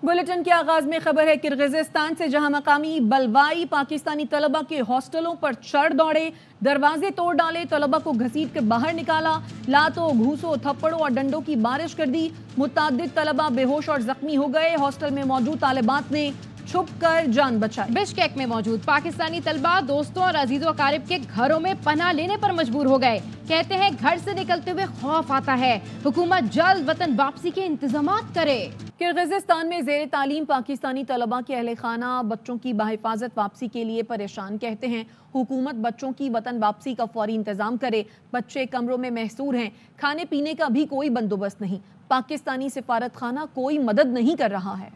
Bulletin के आगाज में खबर है किर्गिज़स्तान से, जहां मकामी बलवाई पाकिस्तानी तलबा के हॉस्टलों पर चढ़ दौड़े, दरवाजे तोड़ डाले, तलबा को घसीट कर बाहर निकाला, लातों, घूसों, थप्पड़ों और डंडों की बारिश कर दी। मुतअद्दिद तलबा बेहोश और जख्मी हो गए। हॉस्टल में मौजूद तालिबात ने छुप कर जान बचाई। बिश्केक में मौजूद पाकिस्तानी तलबा दोस्तों और अजीजों अकारिब के घरों में पनाह लेने पर मजबूर हो गए। कहते हैं घर से निकलते हुए खौफ आता है, हुकूमत जल्द वतन वापसी के इंतजामात करे। किर्गिज़स्तान में ज़ेर तालीम पाकिस्तानी तलबा के अहले खाना बच्चों की बाहिफाजत वापसी के लिए परेशान। कहते हैं हुकूमत बच्चों की वतन वापसी का फौरी इंतजाम करे। बच्चे कमरों में महसूर हैं, खाने पीने का भी कोई बंदोबस्त नहीं। पाकिस्तानी सिफारत खाना कोई मदद नहीं कर रहा है।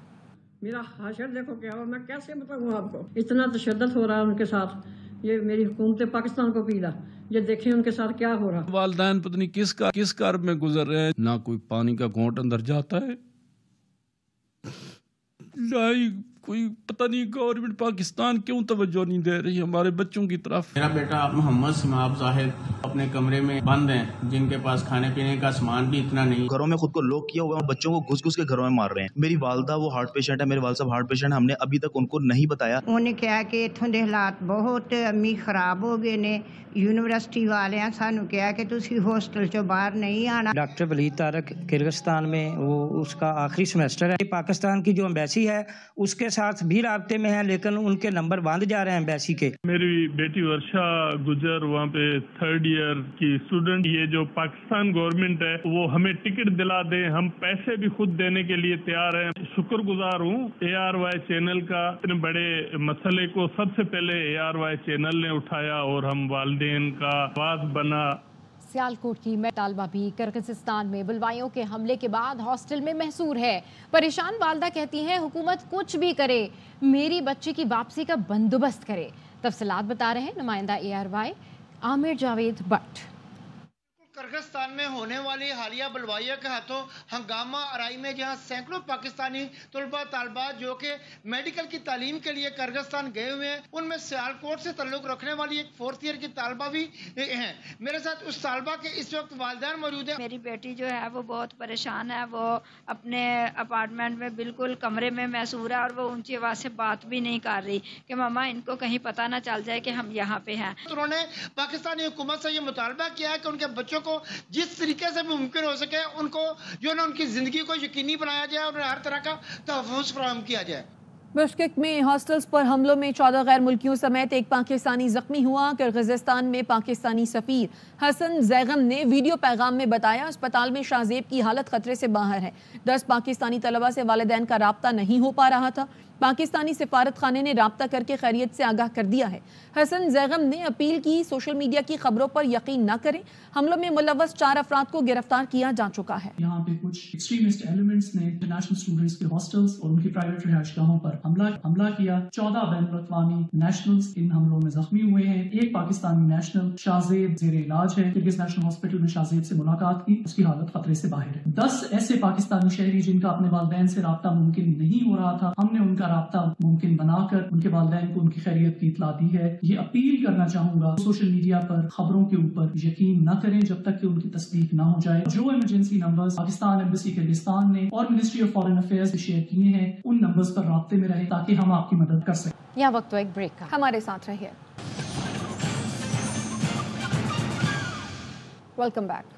मेरा हाशर देखो क्या हो, मैं कैसे बताऊँ आपको, इतना तशद्दुद हो रहा है उनके साथ। ये मेरी हुकूमत पाकिस्तान को पीला, ये देखें उनके साथ क्या हो रहा। वालिदैन पता नहीं किस कर्ब में गुजर रहे हैं, ना कोई पानी का घोंट अंदर जाता है, ना ही कोई पता नहीं गवर्नमेंट पाकिस्तान क्यों तवज्जो नहीं दे रही हमारे बच्चों की तरफ। मेरा बेटा मोहम्मद सिमाब साहिब अपने कमरे में बंद हैं, जिनके पास खाने पीने का सामान भी इतना नहीं। घरों में खुद को लॉक किया हुआ है, बच्चों को घुस घुस के घरों में मार रहे हैं। मेरी वालदा वो हार्ट पेशेंट है, मेरे वाल साहब हार्ट पेशेंट, हमने अभी तक उनको नहीं बताया। उन्होंने कहा कि इत्थों दे हालात बहुत अम्मी खराब हो गए ने, यूनिवर्सिटी वाले सानू कहा कि तुसी हॉस्टल चो बाहर नहीं आना। डॉक्टर वलीद तारक किर्गिस्तान में वो उसका आखिरी सेमेस्टर है। पाकिस्तान की जो एम्बेसी है उसके साथ भी राब्ते में है, लेकिन उनके नंबर बंद जा रहे हैं एम्बेसी के। मेरी बेटी वर्षा गुजर वहाँ पे 3rd ईयर की स्टूडेंट, ये जो पाकिस्तान गवर्नमेंट है वो हमें टिकट दिला दे, हम पैसे भी खुद देने के लिए तैयार हैं। शुक्रगुजार हूँ ARY चैनल का, इतने बड़े मसले को सबसे पहले ARY चैनल ने उठाया और हम वालिदैन का आवाज बना। सियालकोट की तालबा भी किर्गिज़स्तान में बलवाइयों के हमले के बाद हॉस्टल में महसूर है। परेशान वालदा कहती हैं हुकूमत कुछ भी करे, मेरी बच्ची की वापसी का बंदोबस्त करे। तफसीलात बता रहे हैं नुमाइंदा ARY आमिर जावेद भट्ट। किर्गिस्तान में होने वाली हालिया बलवाइयों के हाथों हंगामा आराई में, जहां सैकड़ों पाकिस्तानी तलबा तालबात जो कि मेडिकल की तालीम के लिए किर्गिस्तान गए हुए हैं, उनमें सियालकोट से ताल्लुक रखने वाली एक 4th ईयर की तालबा भी हैं। मेरे साथ उस तालबा के इस वक्त वालिदैन मौजूद है। मेरी बेटी जो है वो बहुत परेशान है, वो अपने अपार्टमेंट में बिल्कुल कमरे में महसूर है और वो ऊंची आवाज से बात भी नहीं कर रही कि मामा इनको कहीं पता ना चल जाए कि हम यहाँ पे हैं। तो उन्होंने पाकिस्तानी हुकूमत से ये मुतालबा किया है कि उनके बच्चों को जिस तरीके से भी मुमकिन हो सके उनको जो ना उनकी जिंदगी को यकीनी बनाया जाए और हर तरह का तहफ़्फ़ुज़ फराहम किया जाए। बिश्केक में हॉस्टल्स पर हमलों में 14 गैर मुल्कियों समेत एक पाकिस्तानी जख्मी हुआ। किर्गिज़स्तान में पाकिस्तानी सफ़ीर हसन ज़ैगम ने वीडियो पैगाम में बताया अस्पताल में शाहज़ेब की हालत खतरे से बाहर है। 10 पाकिस्तानी तलबा से वालिदैन का राब्ता नहीं हो पा रहा था। पाकिस्तानी सिफारत खाने ने राब्ता करके खैरियत से आगाह कर दिया है। हसन ज़ैगम ने अपील की सोशल मीडिया की खबरों पर यकीन न करें। हमलों में मुलव्वस 4 अफराद को गिरफ्तार किया जा चुका है। यहाँ पे कुछ एक्सट्रीमिस्ट एलिमेंट्स ने इंटरनेशनल स्टूडेंट्स के हॉस्टल्स और उनकी प्राइवेट रिहाइशगाहों पर हमला किया। 14 बैनुल-अक़वामी नेशनल्स इन हमलों में जख्मी हुए हैं। एक पाकिस्तानी नेशनल शाहज़ेब ज़ेरे इलाज है। किर्गिज़ नेशनल हॉस्पिटल में शाहज़ेब से मुलाकात की, उसकी हालत खतरे से बाहर है। 10 ऐसे पाकिस्तानी शहरी जिनका अपने वालिदैन से राब्ता मुमकिन नहीं हो रहा था, हमने उनका राब्ता मुमकिन बनाकर उनके वालिदैन को उनकी खैरियत की इत्तला दी है। ये अपील करना चाहूंगा, सोशल मीडिया पर खबरों के ऊपर यकीन न करें जब तक कि उनकी तस्दीक न हो जाए। जो emergency numbers Pakistan embassy Kyrgyzstan ने और मिनिस्ट्री ऑफ फॉरेन अफेयर्स से शेयर किए हैं, उन नंबर्स पर राब्ते में रहे ताकि हम आपकी मदद कर सकें। यहाँ वक्त एक ब्रेक का, हमारे साथ रहिए। Welcome back.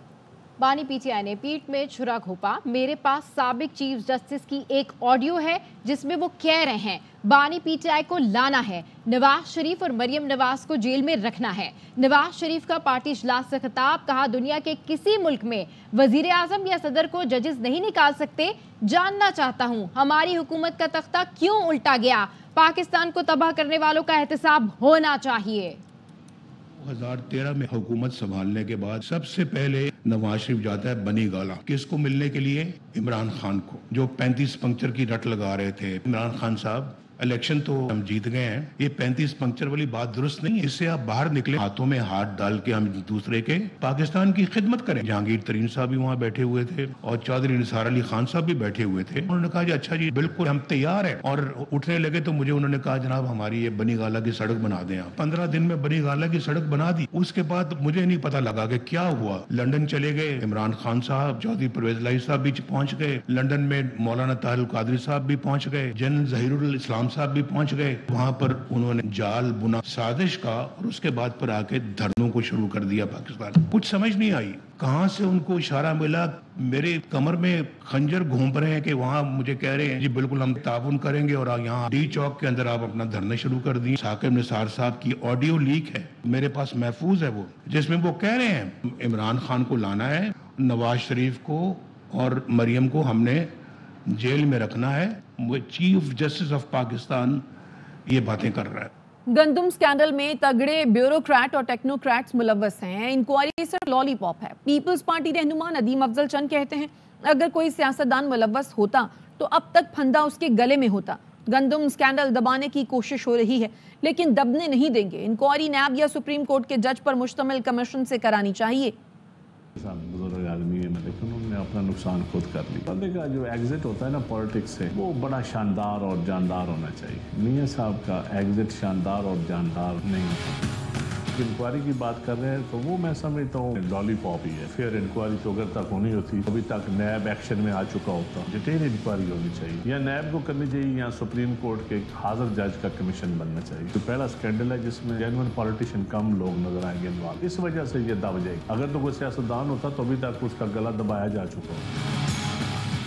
बानी PTI ने पीठ में छुरा घोंपा। मेरे पास साबिक चीफ जस्टिस की एक ऑडियो है जिसमें वो कह रहे हैं बानी PTI को लाना है, नवाज शरीफ और मरियम नवाज को जेल में रखना है। नवाज शरीफ का पार्टी इजलास से खिताब, कहा दुनिया के किसी मुल्क में वजीर आजम या सदर को जजेस नहीं निकाल सकते। जानना चाहता हूँ हमारी हुकूमत का तख्ता क्यों उल्टा गया। पाकिस्तान को तबाह करने वालों का एहतसाब होना चाहिए। 2013 में हुकूमत संभालने के बाद सबसे पहले नवाज शरीफ जाता है बनी गाला, किसको मिलने के लिए? इमरान खान को, जो 35 पंक्चर की रट लगा रहे थे। इमरान खान साहब इलेक्शन तो हम जीत गए हैं, ये 35 पंक्चर वाली बात दुरुस्त नहीं है। इससे आप बाहर निकले, हाथों में हाथ डाल के हम दूसरे के पाकिस्तान की खिदमत करें। जहांगीर तरीन साहब भी वहाँ बैठे हुए थे और चौधरी निसार अली खान साहब भी बैठे हुए थे। उन्होंने कहा जी अच्छा जी बिल्कुल हम तैयार हैं। और उठने लगे तो मुझे उन्होंने कहा जनाब हमारी ये बनी गाला की सड़क बना दें आप। 15 दिन में बनी गाला की सड़क बना दी। उसके बाद मुझे नहीं पता लगा कि क्या हुआ। लंदन चले गए, इमरान खान साहब, चौधरी परवेज लाई साहब भी पहुंच गए। लंदन में मौलाना ताहिर कादरी साहब भी पहुंच गए। जनरल जहीरुल इस्लाम साहब भी पहुंच गए। वहां पर उन्होंने जाल बुना साजिश का और उसके बाद पर आके धरनों को शुरू कर दिया पाकिस्तान। कुछ समझ नहीं आई कहां से उनको इशारा मिला। मेरे कमर में खंजर घूम रहे हैं कि वहां मुझे कह रहे हैं जी बिल्कुल हम ताउन करेंगे और यहाँ डी चौक के अंदर आप अपना धरना शुरू कर दिए। साकिब निसार साहब की ऑडियो लीक है, मेरे पास महफूज है वो, जिसमें वो कह रहे हैं इमरान खान को लाना है, नवाज शरीफ को और मरियम को हमने जेल में रखना है। वो चीफ जस्टिस ऑफ पाकिस्तान ये बातें कर रहा है। गंदम स्कैंडल में तगड़े ब्यूरोक्रेट और टेक्नोक्रेट्स मुलव्वस हैं। इंक्वायरी सिर्फ लॉलीपॉप है। पीपल्स पार्टी रहनुमा नदीम अफजल चंद कहते हैं अगर कोई सियासतदान मुलव्वस होता तो अब तक फंदा उसके गले में होता। गंदम स्कैंडल दबाने की कोशिश हो रही है लेकिन दबने नहीं देंगे। इंक्वायरी नैब या सुप्रीम कोर्ट के जज पर मुश्तमिल कमीशन से करानी चाहिए। बुजुर्ग आदमी है, लेकिन उन्होंने अपना नुकसान खुद कर लिया। बंदे का जो एग्जिट होता है ना पॉलिटिक्स से, वो बड़ा शानदार और जानदार होना चाहिए। मियां साहब का एग्जिट शानदार और जानदार नहीं है। इंक्वायरी की बात कर रहे हैं तो वो मैं समझता हूँ लॉलीपॉप ही है। फिर इंक्वायरी तो अगर तक होनी होती अभी तक नैब एक्शन में आ चुका होता। डिटेल इंक्वायरी होनी चाहिए, या नैब को करनी चाहिए या सुप्रीम कोर्ट के हाजिर जज का कमीशन बनना चाहिए। तो पहला स्कैंडल है जिसमें जेन्युइन पॉलिटिशियन कम लोग नजर आएंगे इन्वॉल्व, इस वजह से ये दब जाएगी। अगर तो कोई सियासतदान होता तो अभी तक उसका गला दबाया जा चुका होता।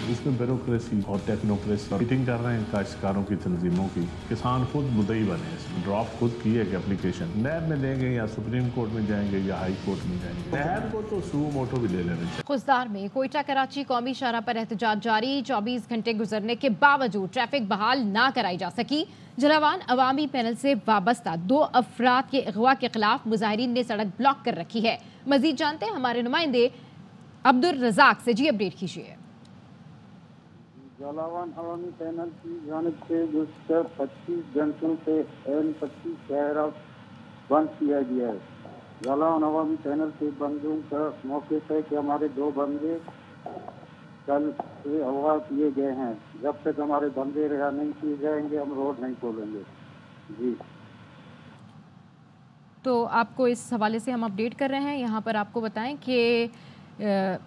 इसमें ब्यूरोक्रेसी और टेक्नोक्रेसी मीटिंग कर रहे हैं काश्तकारों की तंजीमों की। किसान खुद मुद्दई बने, इसमें ड्रॉप खुद की है कि एप्लीकेशन नैब में देंगे या सुप्रीम कोर्ट में जाएंगे या हाई कोर्ट में जाएंगे। नैब को तो सू मोटो भी ले लेना चाहिए। खुजदार में कोयटा कराची कौमी शाहराह पर एहतजाज जारी। 24 घंटे गुजरने के बावजूद ट्रैफिक बहाल ना कराई जा सकी। जलावान अवामी पैनल से वाबस्ता 2 अफराद के अगवा के खिलाफ मुजाहिरीन ने सड़क ब्लॉक कर रखी है। मजीद जानते हैं हमारे नुमाइंदे अब्दुल रजाक से। जी अपडेट कीजिए। जलावान अवामी पैनल की जानिब से गुज़श्ता 25 घंटों से N25 शहरा बंद किया गया है। जलावान अवामी पैनल के बंदों का मौके है कि हमारे 2 बंदे कल से अगवा किए गए हैं। जब तक हमारे बंदे रिहा नहीं किए जाएंगे हम रोड नहीं खोलेंगे। जी तो आपको इस हवाले से हम अपडेट कर रहे हैं। यहाँ पर आपको बताएं कि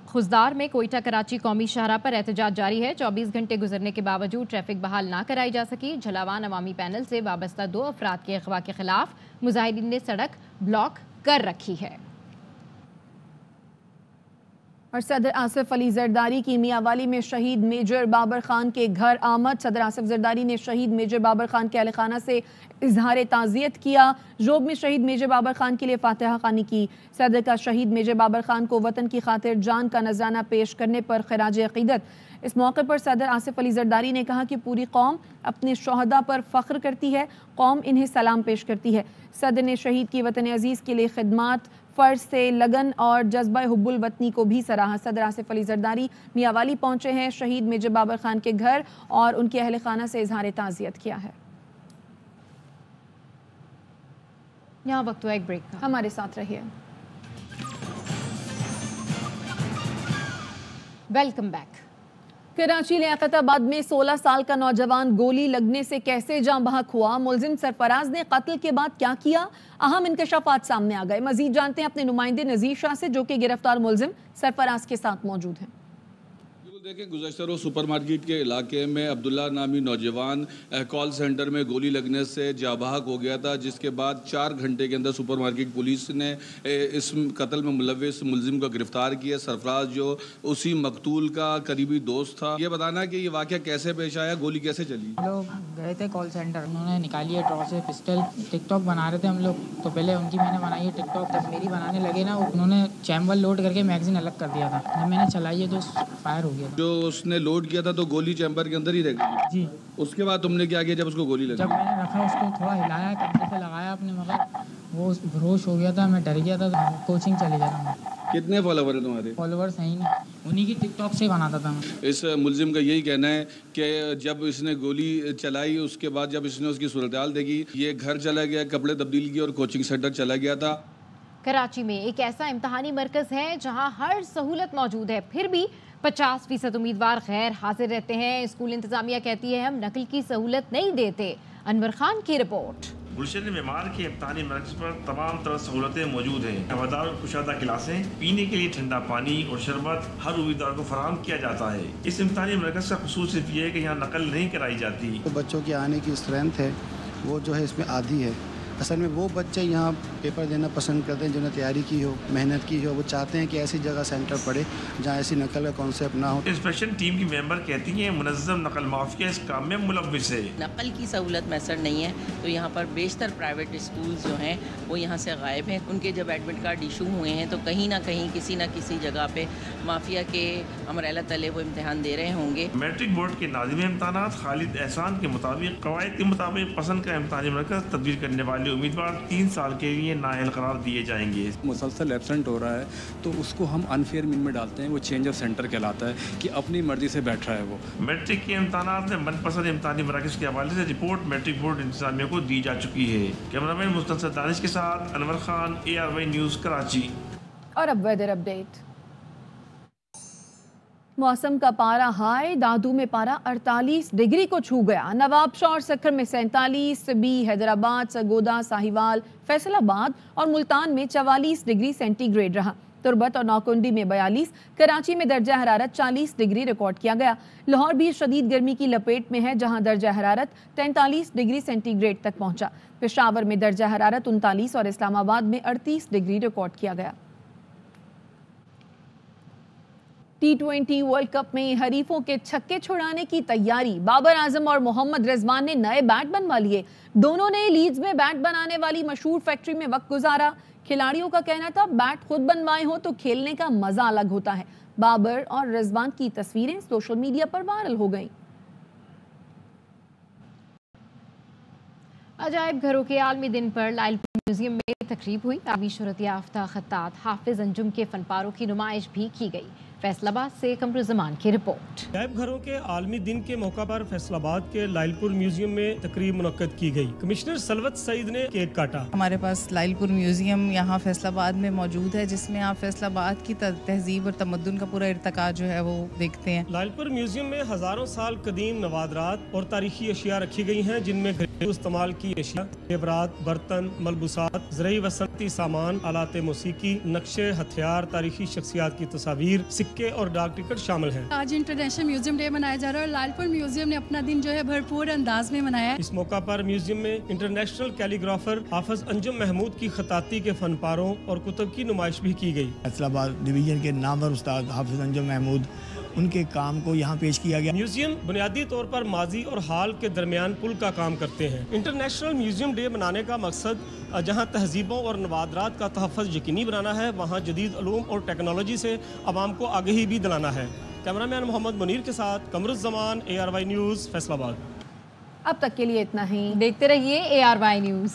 खुजदार में कोयटा कराची कौमी शाहराह पर एहतजाज जारी है। 24 घंटे गुजरने के बावजूद ट्रैफिक बहाल ना कराई जा सकी। झलावान अवामी पैनल से वाबस्ता 2 अफराद के अगवा के खिलाफ मुजाहिरीन ने सड़क ब्लॉक कर रखी है। और सदर आसिफ अली जरदारी की मियांवाली में शहीद मेजर बाबर खान के घर आमद। सदर आसिफ जरदारी ने शहीद मेजर बाबर खान के अहलखाना से इजहार ताज़ियत किया। जोब में शहीद मेजर बाबर खान के लिए फातिहा खानी की। सदर का शहीद मेजर बाबर खान को वतन की खातिर जान का नजराना पेश करने पर खिराज अकीदत। इस मौके पर सदर आसिफ अली जरदारी ने कहा कि पूरी कौम अपने शोहदा पर फ़ख्र करती है, कौम इन्हें सलाम पेश करती है। सदर ने शहीद की वतन अजीज़ के लिए खिदमात, फ़र्ज से लगन और जज्बा हुब्बुल वतनी को भी सराहा। सदर आसिफ अली जरदारी मियांवाली पहुंचे हैं, शहीद मेजर बाबर खान के घर और उनके अहल खाना से इजहार ताज़ियत किया है। यहाँ वक्त हुआ एक ब्रेक का, हमारे साथ रहिए। Welcome back. कराची लियाकताबाद में 16 साल का नौजवान गोली लगने से कैसे जाँ बहक हुआ, मुलजिम सरफराज ने कत्ल के बाद क्या किया, अहम इंकशाफात सामने आ गए। मजीद जानते हैं अपने नुमाइंदे नजीर शाह से, जो कि गिरफ्तार मुलजिम सरफराज के साथ मौजूद हैं। देखें, गुज़श्ता रोज़ सुपर मार्केट के इलाके में अब्दुल्ला नामी नौजवान कॉल सेंटर में गोली लगने से जाबाहक हो गया था, जिसके बाद 4 घंटे के अंदर सुपर मार्केट पुलिस ने इस कत्ल में मुलव्विस मुलजिम को गिरफ्तार किया। सरफराज जो उसी मकतूल का करीबी दोस्त था। ये बताना कि ये वाक़या कैसे पेश आया, गोली कैसे चली? हम लोग गए थे कॉल सेंटर, उन्होंने निकाली है ड्रॉ से पिस्टल। टिकटॉक बना रहे थे हम लोग, तो पहले उनकी मैंने बनाई है टिकटॉक, तब मेरी बनाने लगे ना, उन्होंने चैम्बर लोड करके मैगजीन अलग कर दिया था। जब मैंने चलाई है तो फायर हो गया। जो उसने लोड किया था तो गोली चैम्बर के अंदर ही रह गई जी। उसके बाद तुमने क्या किया जब उसको गोली लगी? जब मैंने रखा उसको थोड़ा हिलाया, कंधे पे लगाया अपने, मगर वो बेहोश हो गया था, मैं डर गया था, कोचिंग चले जा रहा हूँ। कितने फॉलोवर है तुम्हारे? फॉलोवर्स हैं ही नहीं, उन्हीं की टिकटॉक से बनाता था मैं। इस मुलजिम का यही कहना है कि जब इसने गोली चलाई उसके बाद जब इसने उसकी सूरत-ए-हाल देखी, ये घर चला गया, कपड़े तब्दील किए और कोचिंग सेंटर चला गया था। कराची में एक ऐसा इम्तहानी मरकज़ है जहां हर सहूलत मौजूद है, फिर भी 50% उम्मीदवार गैर हाजिर रहते हैं। स्कूल इंतजामिया कहती है हम नकल की सहूलत नहीं देते। अनवर खान की रिपोर्ट। गुलशन मेमार के इम्तहानी मरकज़ पर तमाम तरह सहूलतें मौजूद हैं। हवादार और कुशादा क्लासें, पीने के लिए ठंडा पानी और शरबत हर उम्मीदवार को फराहम किया जाता है। इस इम्तहानी मरकज़ का ख़ुसूस सिर्फ ये है कि यहाँ नकल नहीं कराई जाती। तो बच्चों की आने की स्ट्रेंथ है वो जो है इसमें आधी है। असल में वो बच्चे यहाँ पेपर देना पसंद करते हैं जिन्होंने तैयारी की हो, मेहनत की हो। वो चाहते हैं कि ऐसी जगह सेंटर पड़े जहाँ ऐसी नकल का कॉन्सेप्ट ना हो। इंस्पेक्शन टीम की मेंबर कहती हैं मुनज़्ज़म नकल माफिया इस काम में मुलव्विस है। नकल की सहूलत मैसर नहीं है तो यहाँ पर बेशतर प्राइवेट स्कूल्स जो हैं वो यहाँ से गायब हैं। उनके जब एडमिट कार्ड इशू हुए हैं तो कहीं ना कहीं किसी न किसी जगह पे माफिया के अमरेला तले वो इम्तहान दे रहे होंगे। मैट्रिक बोर्ड के नाज़िम इम्तहानात खालिद एहसान के मुताबिक कवायद के मुताबिक पसंद का इम्तहानी मरकज़ तब्दील करने वाले उम्मीदवार 3 साल के लिए नाअहल करार दिए जाएंगे। मुसलसल एब्सेंट हो रहा है तो उसको हम अनफेयर मीन में डालते हैं, वो चेंज ऑफ सेंटर कहलाता है कि अपनी मर्जी से बैठ रहा है वो। मैट्रिक के इम्तहानात में मनपसंद इम्तहानी मराकज़ के हवाले से रिपोर्ट मैट्रिक बोर्ड इंतजामिया को दी जा चुकी है। कैमरामैन मुस्तनसर दानिश के साथ अनवर खान, ARY न्यूज़ कराची। और अब वेदर अपडेट। मौसम का पारा हाई, दादू में पारा 48 डिग्री को छू गया। नवाबशाह और सक्कर में 47, सिबी, हैदराबाद, सरगोदा, साहिवाल, फैसलाबाद और मुल्तान में 44 डिग्री सेंटीग्रेड रहा। तुरबत और नौकुंडी में 42, कराची में दर्जा हरारत 40 डिग्री रिकॉर्ड किया गया। लाहौर भी शदीद गर्मी की लपेट में है जहां दर्जा हरारत 43 डिग्री सेंटीग्रेड तक पहुंचा। पेशावर में दर्जा हरारत 39 और इस्लामाबाद में 38 डिग्री रिकॉर्ड किया गया। T20 वर्ल्ड कप में हरीफों के छक्के छुड़ाने की तैयारी। बाबर आजम और मोहम्मद रिजवान ने नए बैट बनवा लिए। दोनों ने लीड्स में बैट बनाने वाली मशहूर फैक्ट्री में वक्त गुजारा। खिलाड़ियों का कहना था बैट खुद बनवाए हो तो खेलने का मजा अलग होता है। बाबर और रिजवान की तस्वीरें सोशल मीडिया पर वायरल हो गईं। अजायब घरों के आलमी दिन पर लाइलपुर म्यूजियम में तकरीब हुई। आबी शोहरत याफ्ता खत्तात हाफिज अंजुम के फनपारों की नुमाइश भी की गई। फैसलाबाद से कमरुज़्ज़मान की रिपोर्ट। अजायब घरों के आलमी दिन के मौका पर फैसलाबाद के लाइलपुर म्यूजियम में तकरीब मुनक्कद की गई। कमिश्नर सलवत सईद ने केक काटा। हमारे पास लाइलपुर म्यूजियम यहाँ फैसलाबाद में मौजूद है जिसमें आप फैसलाबाद की तहजीब और तमद्दुन का पूरा इर्तिका जो है वो देखते हैं। लाइलपुर म्यूजियम में हजारों साल कदीम नवादरात और तारीखी अशिया रखी गई हैं जिनमें घरेलू इस्तेमाल की अशिया, जेवरात, बर्तन, मलबूसात, ज़रई व सनती सामान, आलात मौसीकी, नक्शे, हथियार, तारीखी शख्सियात की तस्वीर, सिक्के और डाक टिकट शामिल हैं। आज इंटरनेशनल म्यूजियम डे मनाया जा रहा है और लाइलपुर म्यूजियम ने अपना दिन जो है भरपूर अंदाज में मनाया है। इस मौका पर म्यूजियम में इंटरनेशनल कैलीग्राफर हाफिज अंजुम महमूद की खताती के फनपारों और कुतुब की नुमाइश भी की गई। फैसलाबाद डिवीजन के नामवर उस्ताद हाफिज अंजुम महमूद उनके काम को यहाँ पेश किया गया। म्यूजियम बुनियादी तौर पर माजी और हाल के दरमियान पुल का काम करते हैं। इंटरनेशनल म्यूजियम डे मनाने का मकसद जहाँ तहजीबों और नवादरात का तहफ़्फ़ुज़ यकीनी बनाना है वहाँ जदीद उलूम और टेक्नोलॉजी से आवाम को आगाही भी दिलाना है। कैमरामैन मोहम्मद मुनीर के साथ कमरुज़्ज़मान, ARY न्यूज़, फैसलाबाद। अब तक के लिए इतना ही। देखते रहिए ARY न्यूज़।